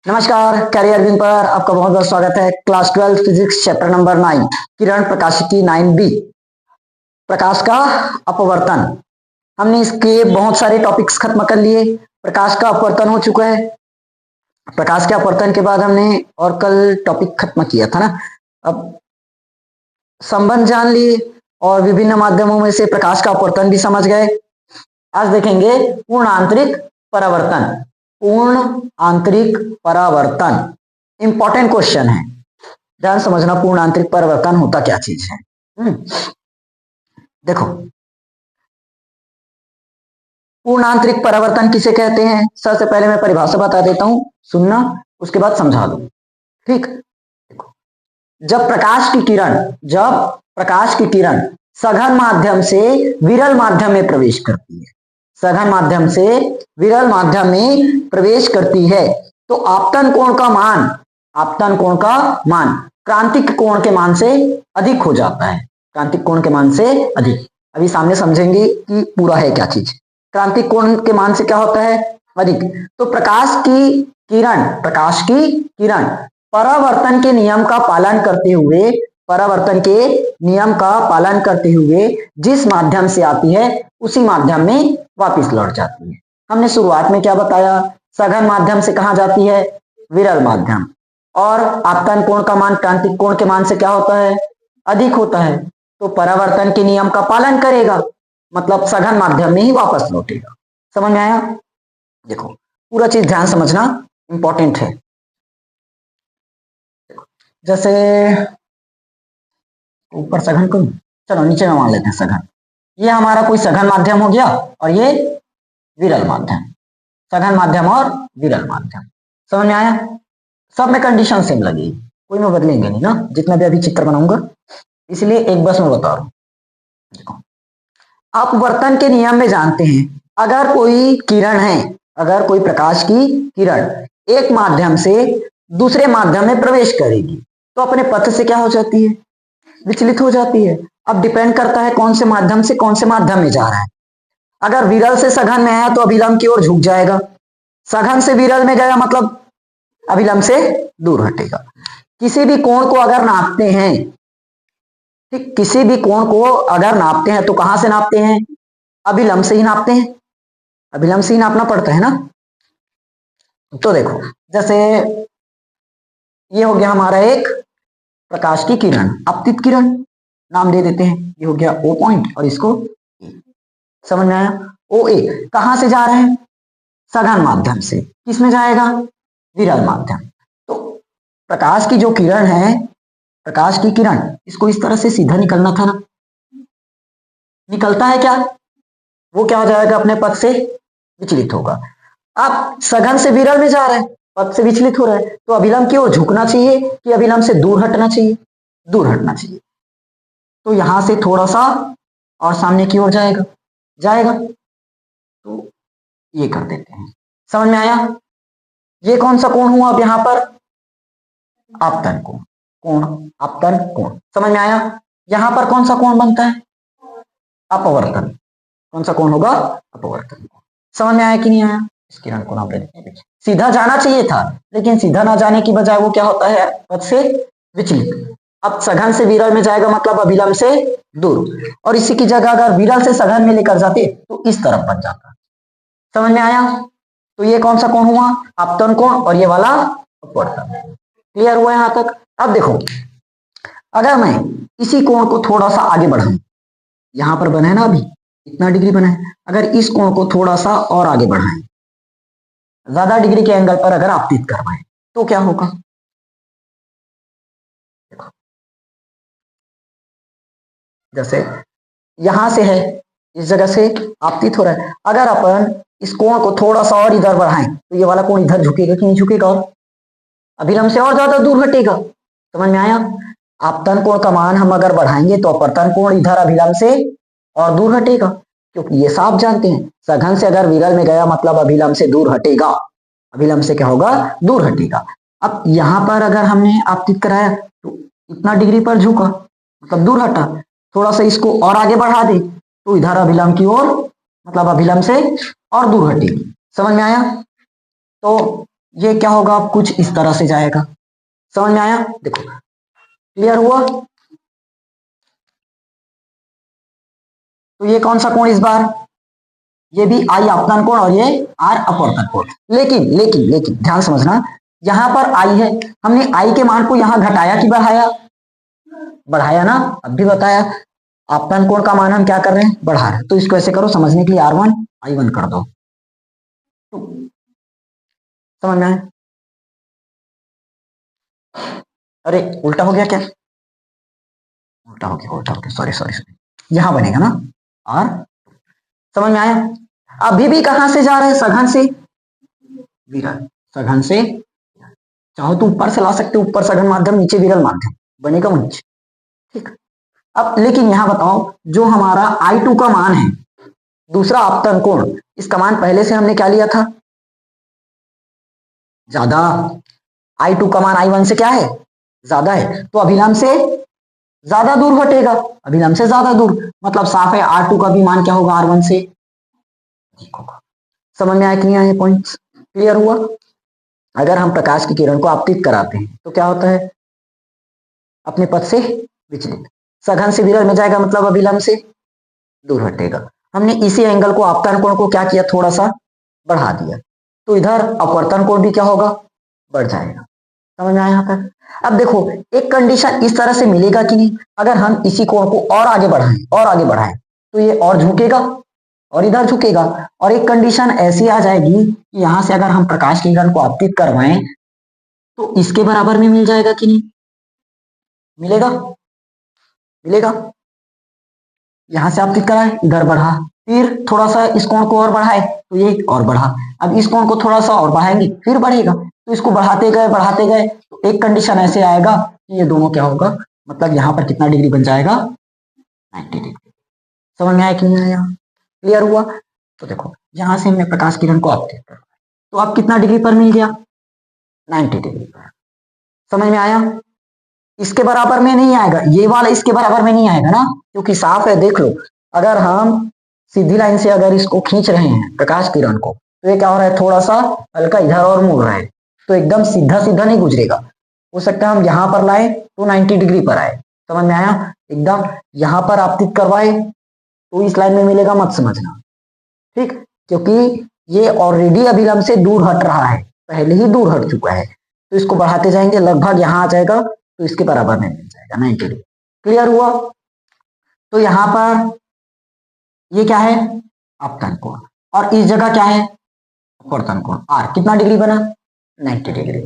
नमस्कार, career wing पर आपका बहुत बहुत स्वागत है। क्लास 12 फिजिक्स चैप्टर नंबर 9 किरण प्रकाशिकी 9B प्रकाश का अपवर्तन। हमने इसके बहुत सारे टॉपिक्स खत्म कर लिए। प्रकाश का अपवर्तन हो चुका है। प्रकाश के अपवर्तन के बाद हमने और कल टॉपिक खत्म किया था ना। अब संबंध जान लिए और विभिन्न माध्यमों में से प्रकाश का अपवर्तन भी समझ गए। आज देखेंगे पूर्ण आंतरिक परावर्तन। पूर्ण आंतरिक परावर्तन इंपॉर्टेंट क्वेश्चन है, ध्यान समझना। पूर्ण आंतरिक परावर्तन होता क्या चीज है? देखो, पूर्ण आंतरिक परावर्तन किसे कहते हैं? सबसे पहले मैं परिभाषा बता देता हूं, सुनना, उसके बाद समझा दो। ठीक, देखो, जब प्रकाश की किरण सघन माध्यम से विरल माध्यम में प्रवेश करती है, सघन माध्यम से विरल माध्यम में प्रवेश करती है, तो आपतन कोण का मान क्रांतिक कोण के मान से अधिक हो जाता है। क्रांतिक कोण के मान से अधिक, अभी सामने समझेंगे कि पूरा है क्या चीज। क्रांतिक कोण के मान से क्या होता है? अधिक। तो प्रकाश की किरण परावर्तन के नियम का पालन करते हुए जिस माध्यम से आती है उसी माध्यम में वापस लौट जाती है। हमने शुरुआत में क्या बताया? सघन माध्यम से कहां जाती है? विरल माध्यम। और आपतन कोण का मान क्रांतिक कोण के मान से क्या होता है? अधिक होता है। तो परावर्तन के नियम का पालन करेगा, मतलब सघन माध्यम में ही वापस लौटेगा। समझ में आया? देखो, पूरा चीज ध्यान समझना, इंपॉर्टेंट है। जैसे ऊपर सघन को, चलो नीचे में मान लेते हैं सघन। ये हमारा कोई सघन माध्यम हो गया और ये विरल माध्यम। सघन माध्यम और विरल माध्यम, समझ में आया? सब में कंडीशन सेम लगेगी, कोई में बदलेंगे नहीं ना, जितना भी अभी चित्र बनाऊंगा, इसलिए एक बस में बता रहा हूं। देखो, अपवर्तन के नियम में जानते हैं, अगर कोई प्रकाश की किरण एक माध्यम से दूसरे माध्यम में प्रवेश करेगी तो अपने पथ से क्या हो जाती है? विचलित हो जाती है। अब डिपेंड करता है कौन से माध्यम से कौन से माध्यम में जा रहा है। अगर विरल से सघन में आया तो अभिलंब की ओर झुक जाएगा। सघन से विरल में गया मतलब अभिलंब से दूर हटेगा। किसी भी कोण को अगर नापते हैं, ठीक, किसी भी कोण को अगर नापते हैं तो कहां से नापते हैं? अभिलंब से ही नापते हैं। अभिलंब से ही नापना पड़ता है ना। तो देखो, जैसे ये हो गया हमारा एक प्रकाश की किरण, आपतित किरण नाम दे देते हैं। ये हो गया O पॉइंट और इसको A। समझ में आया? OA कहां से जा रहा है? सघन माध्यम से। किस में जाएगा? विरल माध्यम। तो प्रकाश की जो किरण है, प्रकाश की किरण, इसको इस तरह से सीधा निकलना था ना। निकलता है क्या? वो क्या हो जाएगा? अपने पथ से विचलित होगा। अब सघन से विरल में जा रहा है, पथ से विचलित हो रहा है, तो अभिलंब की ओर झुकना चाहिए कि अभिलंब से दूर हटना चाहिए? दूर हटना चाहिए। तो यहां से थोड़ा सा और सामने की ओर जाएगा। तो ये कर देते हैं। समझ में आया? ये कौन सा कोण हुआ? अब यहां पर आपतन कोण। समझ में आया? यहां पर कौन सा कोण बनता है? अपवर्तन। कौन सा कोण होगा? अपवर्तन कोण। समझ में आया कि नहीं आया? इस किरण को नाम दे देते हैं। सीधा जाना चाहिए था, लेकिन सीधा ना जाने की बजाय वो क्या होता है? पथ से विचलित। अब सघन से विरल में जाएगा मतलब अभिलंब से दूर, और इसी की जगह अगर विरल से सघन में लेकर जाते तो इस तरफ बन जाता। समझ में आया? तो ये कौन सा कोण हुआ? आपतन कोण, और ये वाला अपवर्तन। क्लियर हुआ यहां तक? अब देखो, अगर मैं इसी कोण को थोड़ा सा आगे बढ़ाऊं, यहां पर बना है ना, अभी इतना डिग्री बना है, अगर इस कोण को थोड़ा सा और आगे बढ़ाएं, ज्यादा डिग्री के एंगल पर अगर आपतित करवाएं, तो क्या होगा? देखो, जैसे यहां से है, इस जगह से आपतित हो रहा है, अगर अपन इस कोण को थोड़ा सा और इधर बढ़ाएं तो ये वाला कोण इधर झुकेगा कि नहीं झुकेगा? और अभिलंब से और ज्यादा दूर हटेगा। समझ में आया? आपतन कोण का मान हम अगर बढ़ाएंगे तो अपवर्तन कोण इधर अभिलंब से और दूर हटेगा, क्योंकि ये साफ जानते हैं, सघन से अगर विरल में गया मतलब अभिलंब से दूर हटेगा। अभिलंब से क्या होगा? दूर हटेगा। अब यहां पर अगर हमने आपतित कराया तो इतना डिग्री पर झुका मतलब दूर हटा, थोड़ा सा इसको और आगे बढ़ा दे तो इधर अभिलंब की ओर मतलब अभिलंब से और दूर हटेगी। समझ में आया? तो ये क्या होगा, कुछ इस तरह से जाएगा। समझ में आया? देखो क्लियर हुआ? तो ये कौन सा कोण इस बार, ये भी आई आपतन कोण और ये आर अपवर्तन कोण। लेकिन लेकिन लेकिन ध्यान समझना, यहां पर आई है, हमने आई के मान को यहां घटाया कि बढ़ाया? बढ़ाया ना, अब भी बताया। आपतन कोण का मान हम क्या कर रहे हैं, बढ़ा रहे हैं। तो इसको ऐसे करो, समझने के लिए R1 I1 कर दो। समझ में आया? अरे उल्टा हो गया क्या, उल्टा हो गया, उल्टा हो गया, सॉरी सॉरी सॉरी, यहां बनेगा ना और। समझ में आया? अभी भी कहां से जा रहे हैं, सघन से विरल, सघन से, चाहो तो ऊपर से ला सकते हो, ऊपर सघन माध्यम नीचे विरल माध्यम, बनेगा नीचे। ठीक। अब लेकिन यहां बताओ, जो हमारा I2 का मान है, दूसरा आपतन कोण, इसका मान पहले से हमने क्या लिया था, ज्यादा। I2 का मान I1 से क्या है, ज्यादा है, तो अभिलंब से ज्यादा दूर हटेगा, अभिलंब से ज्यादा दूर, मतलब साफ है R2 का भी मान क्या होगा, R1 से। समझ में आया कि नहीं आया, पॉइंट्स क्लियर हुआ? अगर हम प्रकाश की किरण को आपतित कराते हैं तो क्या होता है, अपने पथ से विचलित, सघन से विरल में जाएगा, मतलब अभिलंब से दूर हटेगा। हमने इसी एंगल को, आपतन कोण को क्या किया, थोड़ा सा बढ़ा दिया, तो इधर अपवर्तन कोण भी क्या होगा, बढ़ जाएगा। समझ में आया यहाँ तक? अब देखो, एक कंडीशन इस तरह से मिलेगा कि नहीं, अगर हम इसी कोण को और आगे बढ़ाएं और आगे बढ़ाएं, तो ये और झुकेगा और इधर झुकेगा। और एक कंडीशन ऐसी आ जाएगी कि यहां से अगर हम प्रकाश की किरण को आपतित करवाएं तो इसके बराबर में मिल जाएगा कि नहीं, मिलेगा, मिलेगा। यहां से आपतित कराए, इधर बढ़ा, फिर थोड़ा सा इस कोण को और बढ़ाए तो ये और बढ़ा, अब इस कोण को थोड़ा सा और बढ़ाएंगे फिर बढ़ेगा, तो इसको बढ़ाते गए तो एक कंडीशन ऐसे आएगा कि ये दोनों क्या होगा, मतलब यहाँ पर कितना डिग्री बन जाएगा, 90 डिग्री। समझ में आया कि नहीं आया, क्लियर हुआ? तो देखो यहां से हमने प्रकाश किरण को आपतित कर, तो अब कितना डिग्री पर मिल गया, 90 डिग्री पर। समझ में आया? इसके बराबर में नहीं आएगा, ये वाला इसके बराबर में नहीं आएगा ना, क्योंकि साफ है, देख लो, अगर हम सीधी लाइन से अगर इसको खींच रहे हैं प्रकाश किरण को, तो ये क्या हो रहा है, थोड़ा सा हल्का इधर और मुड़ रहा है, तो एकदम सीधा सीधा नहीं गुजरेगा, हो सकता है हम यहाँ पर लाए तो 90 डिग्री पर आए। समझ में आया? एकदम यहाँ पर आपतित करवाए तो इस लाइन में मिलेगा, मत समझना, ठीक, क्योंकि ये ऑलरेडी अभिलंब से दूर हट रहा है, पहले ही दूर हट चुका है, तो इसको बढ़ाते जाएंगे, लगभग यहाँ आ जाएगा, तो इसके बराबर में मिल जाएगा 90 डिग्री। क्लियर हुआ? तो यहाँ पर ये क्या है, आपतन कोण, और इस जगह क्या है, अपवर्तन कोण, आर कितना डिग्री बना, 90 डिग्री।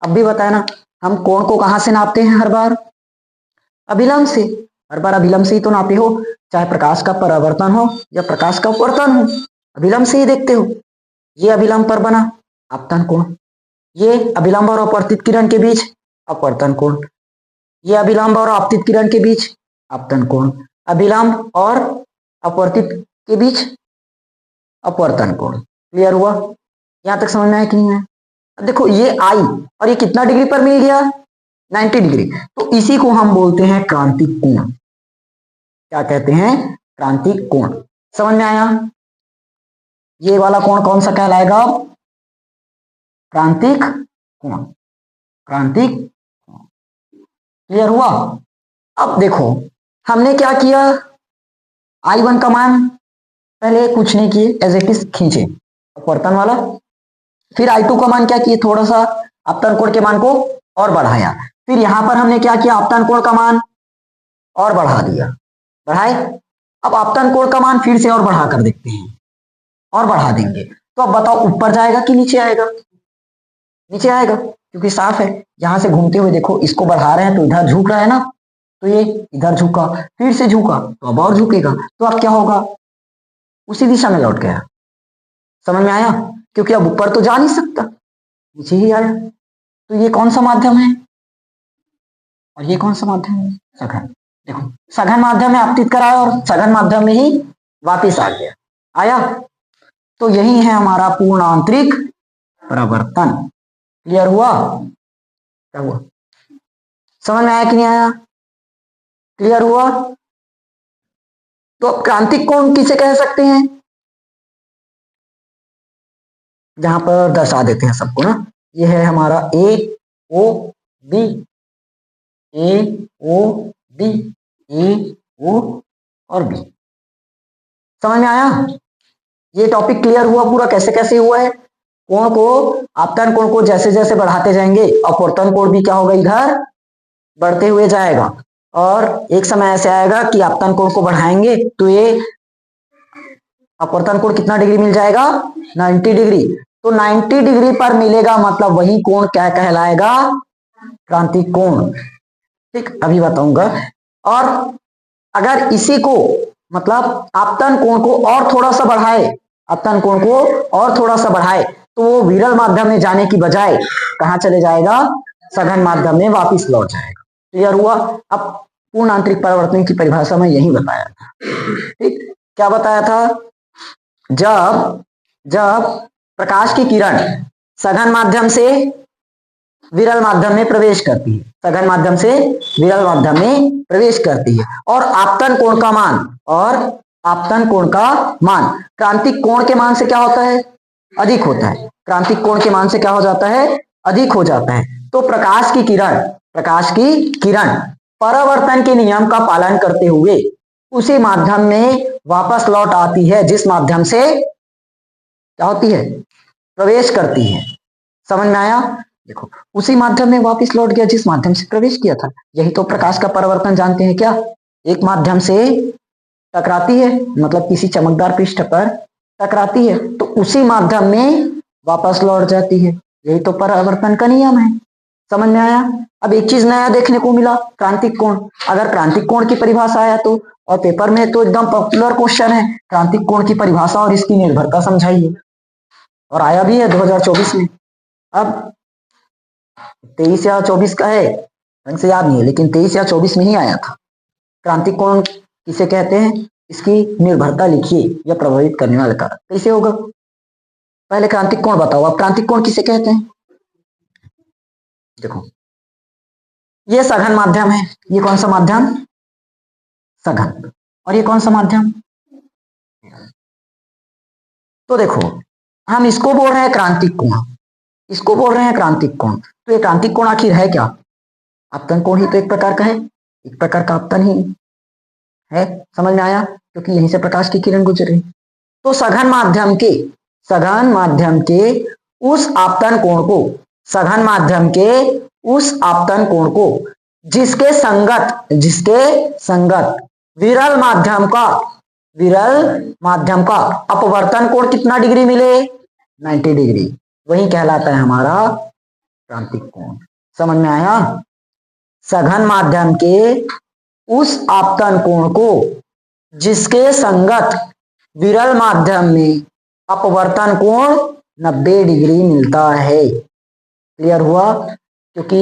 अब भी बताया ना, हम कोण को कहां से नापते हैं, हर बार अभिलंब से, हर बार अभिलंब से ही तो नापे हो, चाहे प्रकाश का परावर्तन हो या प्रकाश का अपवर्तन हो, अभिलंब से ही देखते हो। ये अभिलंब पर बना आपतन कोण, ये अभिलंब और अपवर्तित किरण के बीच अपवर्तन कोण, ये अभिलंब और आपतित किरण के बीच आपतन कोण, अभिलंब और अपवर्तित के बीच अपवर्तन कोण। क्लियर हुआ? यहां तक समझ में आया कि नहीं है? अब देखो ये आई और ये कितना डिग्री पर मिल गया, 90 डिग्री, तो इसी को हम बोलते हैं क्रांतिक कोण। क्या कहते हैं, क्रांतिक कोण। समझ में आया? ये वाला कोण कौन सा कहलाएगा, क्रांतिक कोण, क्रांतिक। क्लियर हुआ? अब देखो हमने क्या किया, I1 का मान पहले कुछ नहीं किए, एज इट इज खींचे अपवर्तन वाला, फिर I2 का मान क्या किए, थोड़ा सा आपतन कोण के मान को और बढ़ाया, फिर यहां पर हमने क्या किया, आपतन कोण का मान और बढ़ा दिया, बढ़ाए। अब आपतन कोण का मान फिर से और बढ़ा कर देखते हैं, और बढ़ा देंगे, तो अब बताओ ऊपर जाएगा कि नीचे आएगा, नीचे आएगा, क्योंकि साफ है, यहां से घूमते हुए देखो, इसको बढ़ा रहे हैं तो इधर झुक रहा है ना, तो ये इधर झुका, फिर से झुका तो अब और झुकेगा, तो अब क्या होगा, उसी दिशा में लौट गया। समझ में आया? क्योंकि अब ऊपर तो जा नहीं सकता, नीचे ही आया। तो ये कौन सा माध्यम है, और ये कौन सा माध्यम है, सघन। देखो सघन माध्यम में आपतित कराया और सघन माध्यम में ही वापिस आ गया, आया। तो यही है हमारा पूर्ण आंतरिक परावर्तन। क्लियर हुआ? क्या हुआ, समझ में आया कि नहीं आया, क्लियर हुआ? तो क्रांतिक कोण किसे कह सकते हैं, जहां पर दर्शा देते हैं सबको ना। ये है हमारा ए ओ बी, ए ओ बी, ए ओ और बी। समझ में आया? ये टॉपिक क्लियर हुआ पूरा, कैसे कैसे हुआ है। कोण को, आपतन कोण को जैसे जैसे बढ़ाते जाएंगे, अपवर्तन कोण भी क्या होगा, इधर बढ़ते हुए जाएगा। और एक समय ऐसे आएगा कि आपतन कोण को बढ़ाएंगे तो ये अपवर्तन कोण कितना डिग्री मिल जाएगा, 90 डिग्री। तो 90 डिग्री पर मिलेगा मतलब वही कोण क्या कहलाएगा, क्रांतिक कोण। ठीक, अभी बताऊंगा। और अगर इसी को मतलब आपतन कोण को और थोड़ा सा बढ़ाए, आपतन कोण को और थोड़ा सा बढ़ाए तो वो विरल माध्यम में जाने की बजाय कहां चले जाएगा, सघन माध्यम में वापिस लौट जाएगा। क्लियर हुआ? अब पूर्ण आंतरिक परावर्तन की परिभाषा में यही बताया था। ठीक, क्या बताया था, जब जब प्रकाश की किरण सघन माध्यम से विरल माध्यम में प्रवेश करती है, सघन माध्यम से विरल माध्यम में प्रवेश करती है, और आपतन कोण का मान, और आपतन कोण का मान क्रांतिक कोण के मान से क्या होता है, अधिक होता है। क्रांतिक कोण के मान से क्या हो जाता है, अधिक हो जाता है। तो प्रकाश की किरण परावर्तन के नियम का पालन करते हुए उसी माध्यम में वापस लौट आती है जिस माध्यम से क्या होती है, प्रवेश करती है। समझ में आया? देखो, उसी माध्यम में वापस लौट गया जिस माध्यम से प्रवेश किया था। यही तो प्रकाश का परावर्तन जानते हैं क्या, एक माध्यम से टकराती है, मतलब किसी चमकदार पृष्ठ पर टकराती है तो उसी माध्यम में वापस लौट जाती है। यही तो परावर्तन का नियम है। समझ में आया? अब एक चीज नया देखने को मिला, क्रांतिक कोण। अगर क्रांतिक कोण की परिभाषा आया तो, और पेपर में तो एकदम पॉपुलर क्वेश्चन है, क्रांतिक कोण की परिभाषा और इसकी निर्भरता समझाइए, और आया भी है 2024 में। अब 23 या 24 का है, ढंग से याद नहीं है, लेकिन 23 या 24 में ही आया था। क्रांतिक कोण किसे कहते हैं, इसकी निर्भरता लिखिए या प्रभावित करने वाला कारक। कैसे होगा, पहले क्रांतिक कोण बताओ, आप क्रांतिक कोण किसे कहते हैं। देखो, ये सघन माध्यम है, ये कौन सा माध्यम, सघन, और ये कौन सा माध्यम। तो देखो, हम इसको बोल रहे हैं क्रांतिक कोण, इसको बोल रहे हैं क्रांतिक कोण। तो ये क्रांतिक कोण आखिर है क्या, आपतन कोण ही तो एक प्रकार का है, एक प्रकार का आपतन ही है। समझ में आया? क्योंकि यहीं से प्रकाश की किरण गुजर रही। तो सघन माध्यम के उस आपतन कोण को, सघन माध्यम के उस आपतन कोण को जिसके संगत विरल माध्यम का अपवर्तन कोण कितना डिग्री मिले, 90 डिग्री, वही कहलाता है हमारा क्रांतिक कोण। समझ में आया? सघन माध्यम के उस आपतन कोण को जिसके संगत विरल माध्यम में अपवर्तन कोण 90 डिग्री मिलता है। क्लियर हुआ? क्योंकि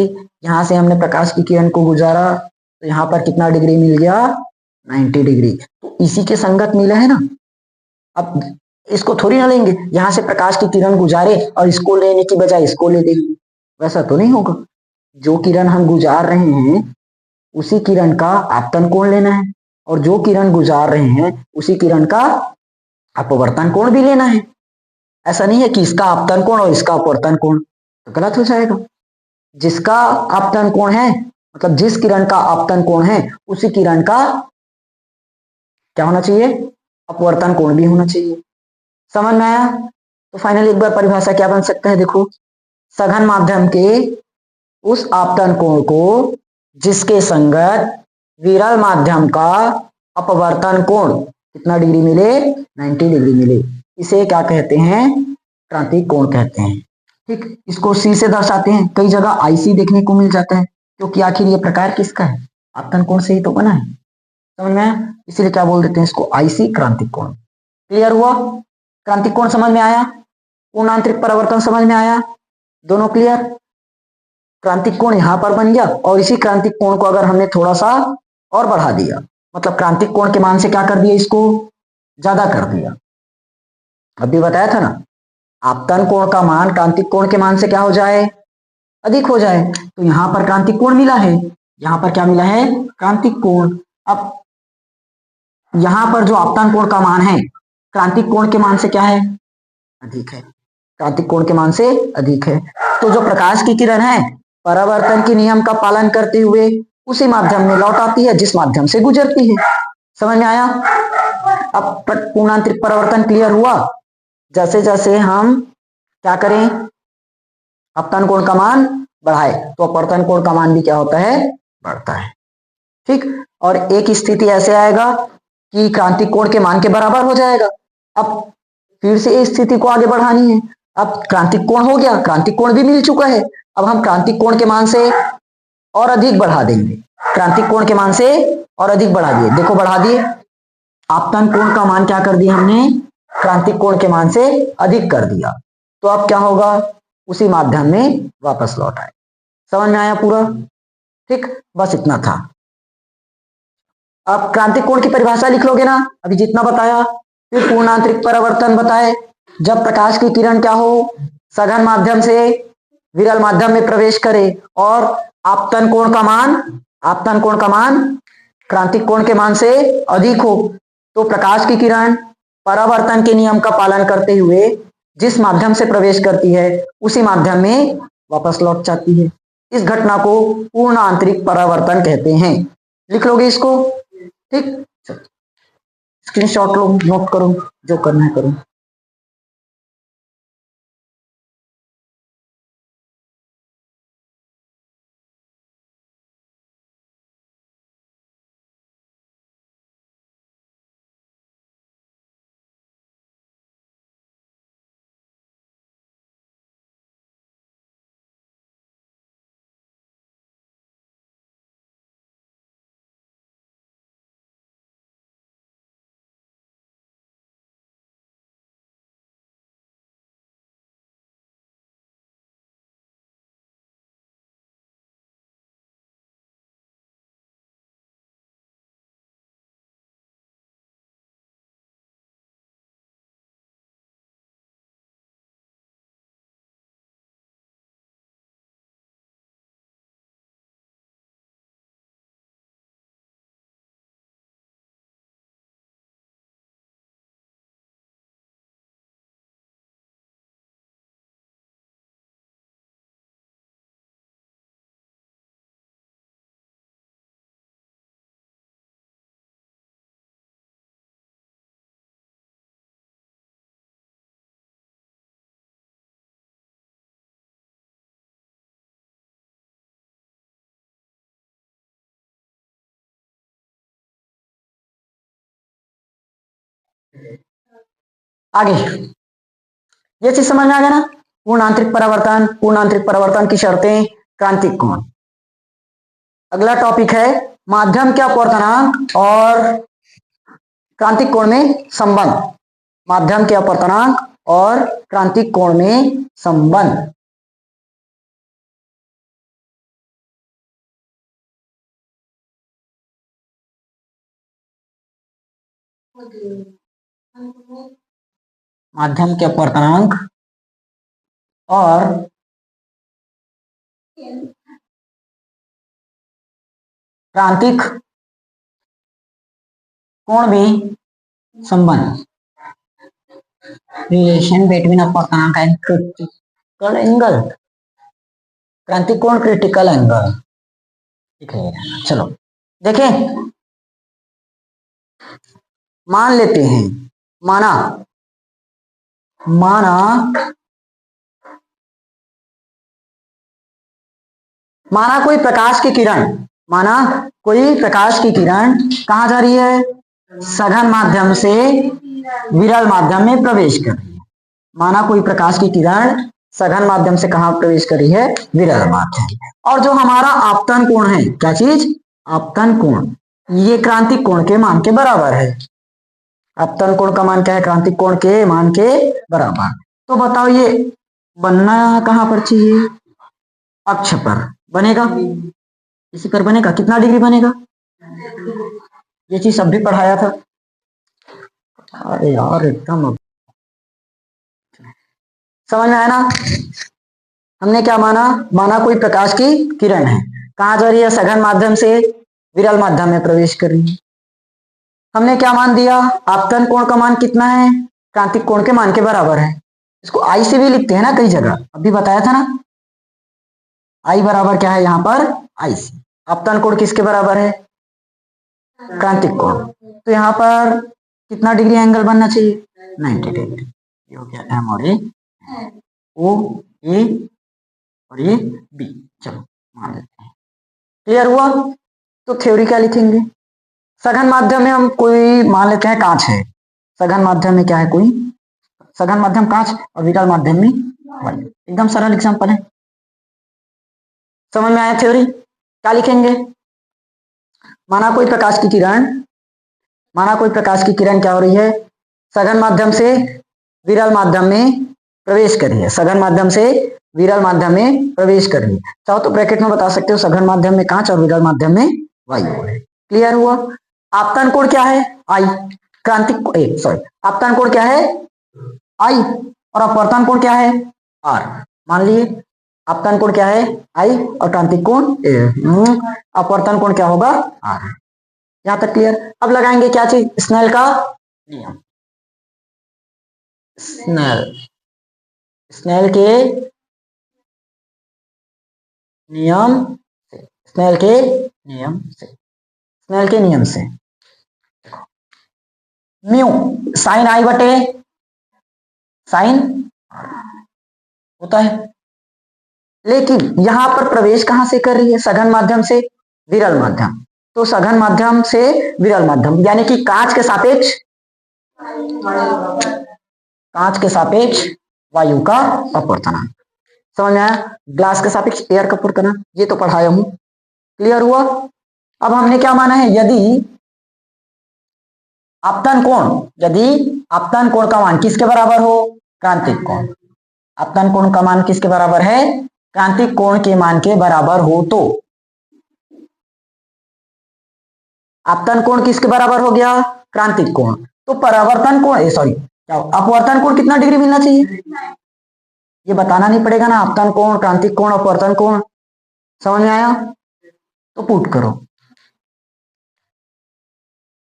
यहां से हमने प्रकाश की किरण को गुजारा तो यहां पर कितना डिग्री मिल गया, 90 डिग्री। तो इसी के संगत मिला है ना। अब इसको थोड़ी ना लेंगे, यहां से प्रकाश की किरण गुजारे और इसको लेने की बजाय इसको ले देंगे, वैसा तो नहीं होगा। जो किरण हम गुजार रहे हैं उसी किरण का आपतन कोण लेना है, और जो किरण गुजार रहे हैं उसी किरण का अपवर्तन कोण भी लेना है। ऐसा नहीं है कि इसका आपतन कोण और इसका अपवर्तन कोण, तो गलत हो जाएगा। जिसका आपतन कोण है, मतलब जिस किरण का आपतन कोण है उसी किरण का क्या होना चाहिए, अपवर्तन कोण भी होना चाहिए। समझ में आया? तो फाइनली एक बार परिभाषा क्या बन सकता है, देखो, सघन माध्यम के उस आपतन कोण को जिसके संगत विरल माध्यम का अपवर्तन कोण कितना डिग्री मिले, 90 डिग्री मिले, इसे क्या कहते हैं, क्रांतिक कोण कहते हैं। ठीक, इसको सी से दर्शाते हैं, कई जगह आईसी देखने को मिल जाता है, क्योंकि आखिर ये प्रकार किसका है, आपतन कोण से ही तो बना है। समझ में आया? इसीलिए क्या बोल देते हैं इसको, आईसी क्रांतिक कोण। क्लियर हुआ? क्रांतिक कोण समझ में आया, पूर्ण आंतरिक परावर्तन समझ में आया, दोनों क्लियर। क्रांतिक कोण यहां पर बन गया, और इसी क्रांतिक कोण को अगर हमने थोड़ा सा और बढ़ा दिया, मतलब क्रांतिक कोण के मान से क्या कर दिया, इसको ज्यादा कर दिया। अभी बताया था ना, आपतन कोण का मान क्रांतिक कोण के मान से क्या हो जाए, अधिक हो जाए। तो यहां पर क्रांतिक कोण मिला है, यहां पर क्या मिला है, क्रांतिक कोण। अब यहां पर जो आपतन कोण का मान है क्रांतिक कोण के मान से क्या है, अधिक है। क्रांतिक कोण के मान से अधिक है। तो जो प्रकाश की किरण है परावर्तन के नियम का पालन करते हुए उसी माध्यम में लौट आती है जिस माध्यम से गुजरती है। समझ में आया? अब पूर्णांतरिक परावर्तन क्लियर हुआ। जैसे जैसे हम क्या करें, अपतन कोण का मान बढ़ाए तो अपवर्तन कोण का मान भी क्या होता है, बढ़ता है। ठीक, और एक स्थिति ऐसे आएगा कि क्रांतिक कोण के मान के बराबर हो जाएगा। अब फिर से इस स्थिति को आगे बढ़ानी है। अब क्रांतिक कोण हो गया, क्रांतिक कोण भी मिल चुका है। अब हम क्रांतिक कोण के मान से और अधिक बढ़ा देंगे, क्रांतिक कोण के मान से और अधिक बढ़ा दिए। देखो बढ़ा दिए, आपतन कोण का मान क्या कर दिया हमने, क्रांतिक कोण के मान से अधिक कर दिया। तो अब क्या होगा, उसी माध्यम में वापस लौट आए। समझ में आया पूरा? ठीक, बस इतना था। अब क्रांतिक कोण की परिभाषा लिख लोगे ना, अभी जितना बताया। फिर पूर्णांतरिक परावर्तन बताए, जब प्रकाश की किरण क्या हो, सघन माध्यम से विरल माध्यम में प्रवेश करे और आपतन कोण का मान क्रांतिक कोण के मान से अधिक हो, तो प्रकाश की किरण परावर्तन के नियम का पालन करते हुए जिस माध्यम से प्रवेश करती है उसी माध्यम में वापस लौट जाती है। इस घटना को पूर्ण आंतरिक परावर्तन कहते हैं। लिख लोगे इसको? ठीक, स्क्रीनशॉट लो, नोट करो, जो करना है करो। आगे ये चीज समझ में आ गया ना? पूर्णांतरिक परावर्तन की शर्तें, क्रांतिक कोण। अगला टॉपिक है माध्यम के अपवर्तनांक और क्रांतिक कोण में संबंध। माध्यम के अपवर्तनांक और क्रांतिक कोण में संबंध। माध्यम के अपवर्तनांक और क्रांतिक कोण में संबंध। रिलेशन बिटवीन अपवर्तनांक एंड क्रिटिकल एंगल। क्रांतिक कोण क्रिटिकल एंगल, ठीक है। चलो देखें, मान लेते हैं, माना कोई प्रकाश की किरण कहां जा रही है, सघन माध्यम से विरल माध्यम में प्रवेश कर रही है। माना कोई प्रकाश की किरण सघन माध्यम से कहां प्रवेश कर रही है, विरल माध्यम। और जो हमारा आपतन कोण है, क्या चीज, आपतन कोण, ये क्रांतिक कोण के मान के बराबर है। आपतन कोण का मान क्या है, क्रांतिक कोण के मान के बराबर। तो बताओ ये बनना कहां पर चाहिए, अक्ष पर बनेगा, इसी पर बनेगा। कितना डिग्री बनेगा, ये चीज सब भी पढ़ाया था। अरे यार एकदम समझ में आया ना? हमने क्या माना कोई प्रकाश की किरण है, कहां जा रही है, सघन माध्यम से विरल माध्यम में प्रवेश कर रही है। हमने क्या मान दिया, आपतन कोण का मान कितना है, क्रांतिक कोण के मान के बराबर है। इसको आई से भी लिखते हैं ना कई जगह, अभी बताया था ना। आई बराबर क्या है यहाँ पर, आई सी। अपतन कोण किसके बराबर है, क्रांतिक कोण। तो यहाँ पर कितना डिग्री एंगल बनना चाहिए, 90 डिग्री। ये हो गया एम और ए, ओ ए और ये बी। चलो मान लेते हैं, क्लियर हुआ। तो थ्योरी क्या लिखेंगे, सघन माध्यम में हम कोई मान लेते हैं कांच है, सघन माध्यम में क्या है, कोई सघन माध्यम कांच और विरल माध्यम में वायु। एकदम सरल एग्जांपल है, समझ में आया थ्योरी। क्या लिखेंगे, माना कोई प्रकाश की किरण, माना कोई प्रकाश की किरण क्या हो रही है, सघन माध्यम से विरल माध्यम में प्रवेश कर रही है, सघन माध्यम से विरल माध्यम में प्रवेश कर रही है। चाहो तो ब्रैकेट में बता सकते हो, सघन माध्यम में कांच और विरल माध्यम में वायु है। क्लियर हुआ। आपतन कोण क्या है, आई। क्रांतिक सॉरी, आपतन कोण क्या है, आई, और अपवर्तन कोण क्या है, आर। मान लिए आपतन कोण क्या है, आई, और क्रांतिक कोण अपवर्तन कोण क्या होगा, आर। यहां तक क्लियर। अब लगाएंगे क्या चीज, स्नेल का नियम। स्नेल के नियम से, स्नेल के नियम से, स्नेल के नियम से म्यू साइन आई बटे साइन होता है, लेकिन यहां पर प्रवेश कहां से कर रही है, सघन माध्यम से विरल माध्यम। तो सघन माध्यम से विरल माध्यम यानी कि कांच के सापेक्ष, कांच के सापेक्ष वायु का अपवर्तनांक। समझ में आया, ग्लास के सापेक्ष एयर का अपवर्तनांक, ये तो पढ़ाया हूं। क्लियर हुआ। अब हमने क्या माना है, यदि आपतन कोण, यदि आपतन कोण का मान किसके बराबर हो, क्रांतिक कोण। आपतन कोण का मान किसके बराबर है, क्रांतिक कोण के मान के बराबर हो, तो आपतन कोण किसके बराबर हो गया, क्रांतिक कोण। तो परावर्तन कोण सॉरी क्या, अपवर्तन कोण कितना डिग्री मिलना चाहिए, ये बताना नहीं पड़ेगा ना, आपतन कोण, क्रांतिक कोण, अपवर्तन कोण। समझ में आया। तो पुट करो,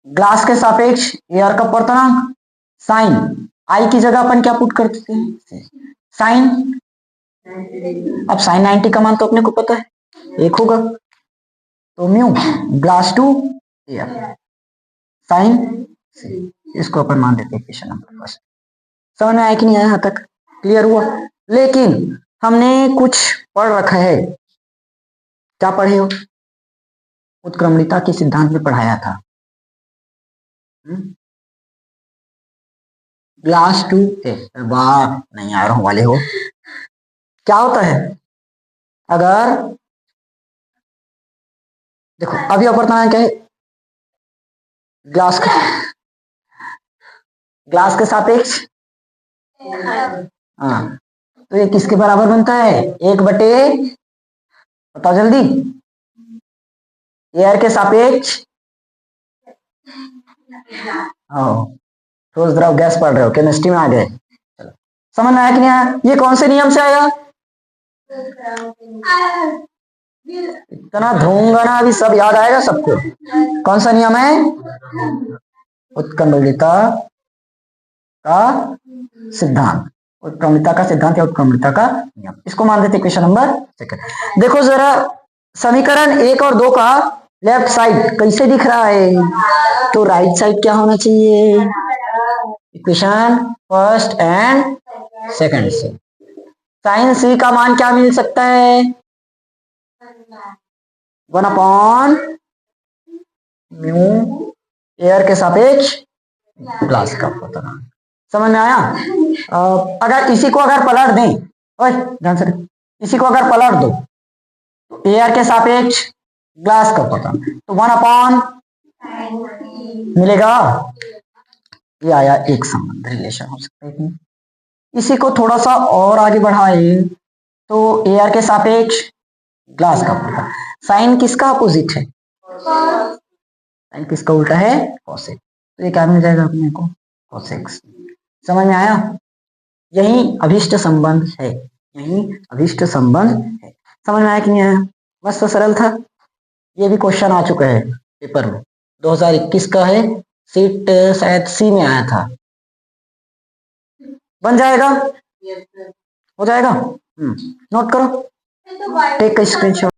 ग्लास के सापेक्ष एयर का अपवर्तनांक साइन आई की जगह अपन क्या पुट करते हैं, साइन। अब साइन 90 का मान तो अपने को पता है, एक होगा। तो mu glass to air sine, इसको अपन मान देते हैं क्वेश्चन नंबर फर्स्ट। समझ में आया कि नहीं आया यहां तक, क्लियर हुआ। लेकिन हमने कुछ पढ़ रखा है, क्या पढ़े हो, उत्क्रमणिता के सिद्धांत में पढ़ाया था। ग्लास टू वाह नहीं आ रहा वाले हो। क्या होता है, अगर देखो अभी अपवर्तनांक क्या है, ग्लास का, ग्लास के सापेक्ष, हाँ, तो ये किसके बराबर बनता है, 1/, बताओ जल्दी, एयर के सापेक्ष, ठोस द्रव गैस पढ़ रहे हो, केमिस्ट्री में आ गए। समझ में आया कि नहीं आया, ये कौन से नियम से आएगा, इतना धूंगा ना अभी सब याद आएगा सबको। कौन सा नियम है, उत्क्रमणिता का सिद्धांत, उत्क्रमणिता का सिद्धांत या उत्क्रमणिता का नियम, इसको मान देते क्वेश्चन नंबर सेकंड। देखो जरा समीकरण 1 और 2 का लेफ्ट साइड कैसे दिख रहा है, तो राइट साइड क्या होना चाहिए, इक्वेशन फर्स्ट एंड सेकंड से। साइन सी का मान क्या मिल सकता है, 1/μ एयर के सापेक्ष ग्लास का अपवर्तनांक। समझ में आया। अगर इसी को अगर पलट दें, ओए ध्यान से, इसी को अगर पलट दो तो एयर के सापेक्ष ग्लास का अपवर्तनांक, तो 1/, मिलेगा, ये आया एक संबंध, रिलेशन हो सकता है। इसी को थोड़ा सा और आगे बढ़ाए तो एयर के सापेक्ष ग्लास का अपवर्तनांक, साइन किसका अपोजिट है, साइन किसका उल्टा है, कोसेक। तो ये क्या मिल जाएगा अपने को, कोसेक। समझ में आया, यही अभिष्ट संबंध है, यही अभिष्ट संबंध है। समझ में आया कि नहीं आया, बस तो सरल था। ये भी क्वेश्चन आ चुका है पेपर में, 2021 का है, सीट शायद सी में आया था, बन जाएगा। हो जाएगा। नोट करो, टेक स्क्रीनशॉट।